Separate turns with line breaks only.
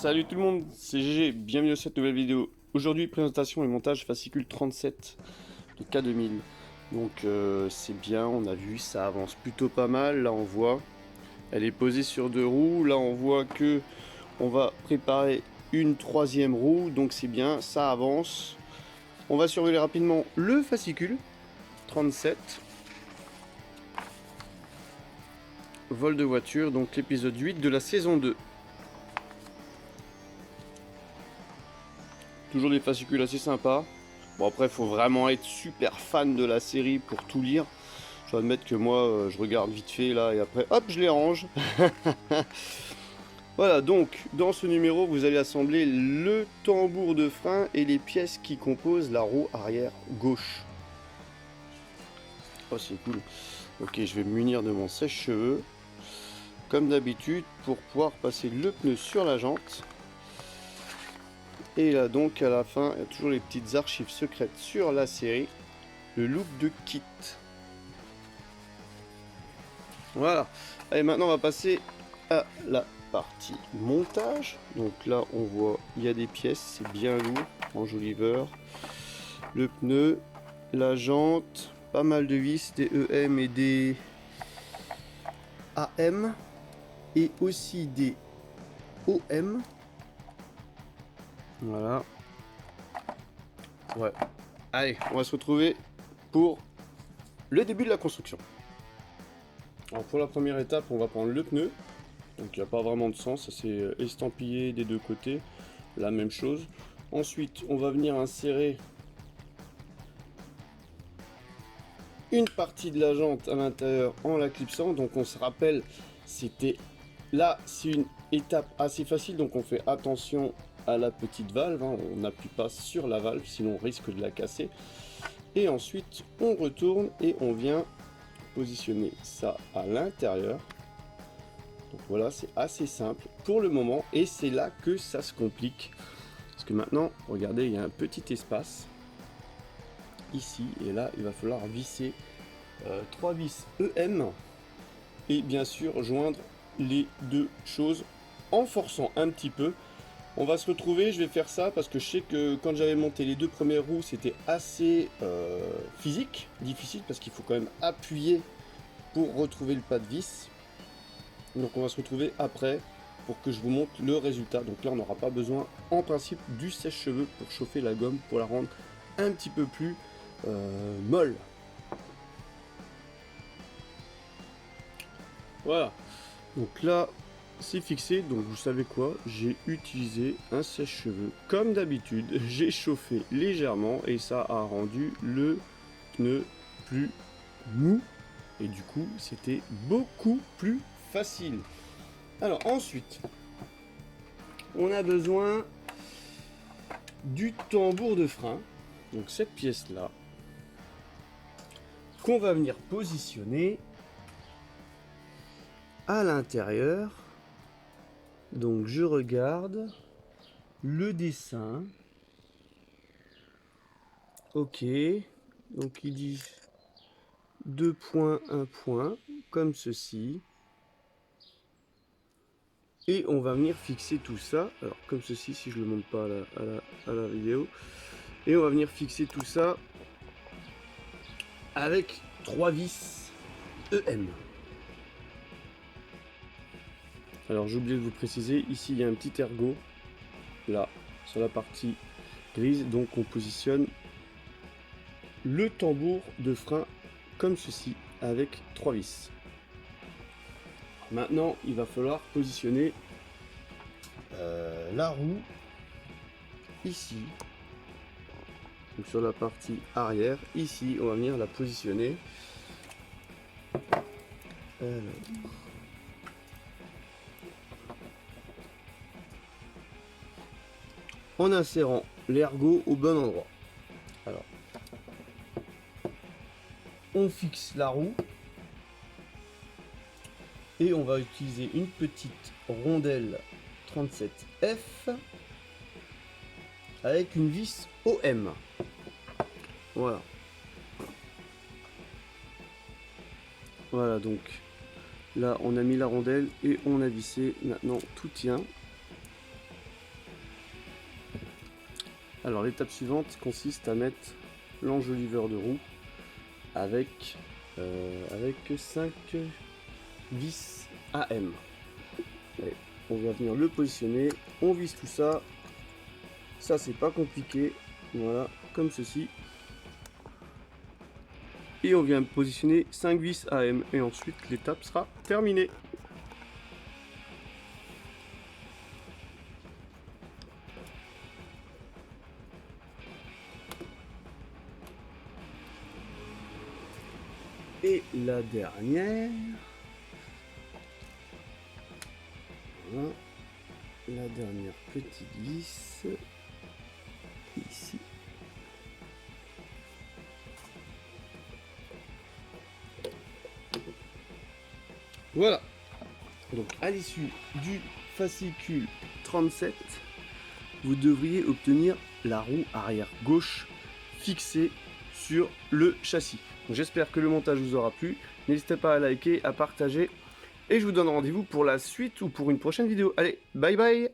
Salut tout le monde, c'est GG, bienvenue dans cette nouvelle vidéo. Aujourd'hui, présentation et montage fascicule 37 de K2000. Donc c'est bien, on a vu, ça avance plutôt pas mal. Là on voit, elle est posée sur 2 roues. Là on voit que on va préparer une 3e roue, donc c'est bien, ça avance. On va surveiller rapidement le fascicule 37. Vol de voiture, donc l'épisode 8 de la saison 2. Toujours des fascicules assez sympas. Bon après il faut vraiment être super fan de la série pour tout lire. Je dois admettre que moi je regarde vite fait là et après hop je les range. Voilà, donc dans ce numéro vous allez assembler le tambour de frein et les pièces qui composent la roue arrière gauche. Oh c'est cool. Ok, je vais me munir de mon sèche-cheveux comme d'habitude pour pouvoir passer le pneu sur la jante. Et là donc à la fin, il y a toujours les petites archives secrètes sur la série, le look de kit. Voilà. Allez, maintenant on va passer à la partie montage. Donc là on voit, il y a des pièces, c'est bien lourd, enjoliveur, le pneu, la jante, pas mal de vis, des EM et des AM, et aussi des OM. Voilà. Ouais. Allez, on va se retrouver pour le début de la construction. Alors pour la première étape, on va prendre le pneu. Donc il n'y a pas vraiment de sens, ça c'est estampillé des deux côtés. La même chose. Ensuite, on va venir insérer une partie de la jante à l'intérieur en la clipsant. Donc on se rappelle, c'était là, c'est une étape assez facile. Donc on fait attention à la petite valve, hein. On n'appuie pas sur la valve, sinon on risque de la casser. Et ensuite, on retourne et on vient positionner ça à l'intérieur. Donc voilà, c'est assez simple pour le moment et c'est là que ça se complique. Parce que maintenant, regardez, il y a un petit espace ici et là, il va falloir visser 3 vis EM et bien sûr joindre les deux choses en forçant un petit peu. On va se retrouver, je vais faire ça parce que je sais que quand j'avais monté les deux premières roues, c'était assez physique, difficile parce qu'il faut quand même appuyer pour retrouver le pas de vis. Donc on va se retrouver après pour que je vous montre le résultat. Donc là on n'aura pas besoin en principe du sèche-cheveux pour chauffer la gomme, pour la rendre un petit peu plus molle. Voilà, donc là c'est fixé, donc vous savez quoi, j'ai utilisé un sèche-cheveux comme d'habitude, j'ai chauffé légèrement et ça a rendu le pneu plus mou et du coup c'était beaucoup plus facile. Alors ensuite, on a besoin du tambour de frein, donc cette pièce là, qu'on va venir positionner à l'intérieur. Donc je regarde le dessin. Ok, donc il dit 2 points, 1 point, comme ceci. Et on va venir fixer tout ça, alors comme ceci si je ne le montre pas à la vidéo. Et on va venir fixer tout ça avec 3 vis EM. Alors j'ai oublié de vous préciser, ici il y a un petit ergot, là, sur la partie grise, donc on positionne le tambour de frein comme ceci, avec 3 vis. Maintenant, il va falloir positionner la roue ici, donc sur la partie arrière. Ici, on va venir la positionner. Alors. En insérant l'ergot au bon endroit. Alors, on fixe la roue et on va utiliser une petite rondelle 37F avec une vis OM. Voilà. Voilà, donc là on a mis la rondelle et on a vissé. Maintenant tout tient. Alors l'étape suivante consiste à mettre l'enjoliveur de roue avec 5 vis AM. Allez, on va venir le positionner, on vise tout ça. Ça c'est pas compliqué, voilà, comme ceci. Et on vient positionner 5 vis AM et ensuite l'étape sera terminée. Et la dernière, voilà, la dernière petite vis ici. Voilà. Donc à l'issue du fascicule 37, vous devriez obtenir la roue arrière gauche fixée sur le châssis. J'espère que le montage vous aura plu. N'hésitez pas à liker, à partager. Et je vous donne rendez-vous pour la suite ou pour une prochaine vidéo. Allez, bye bye!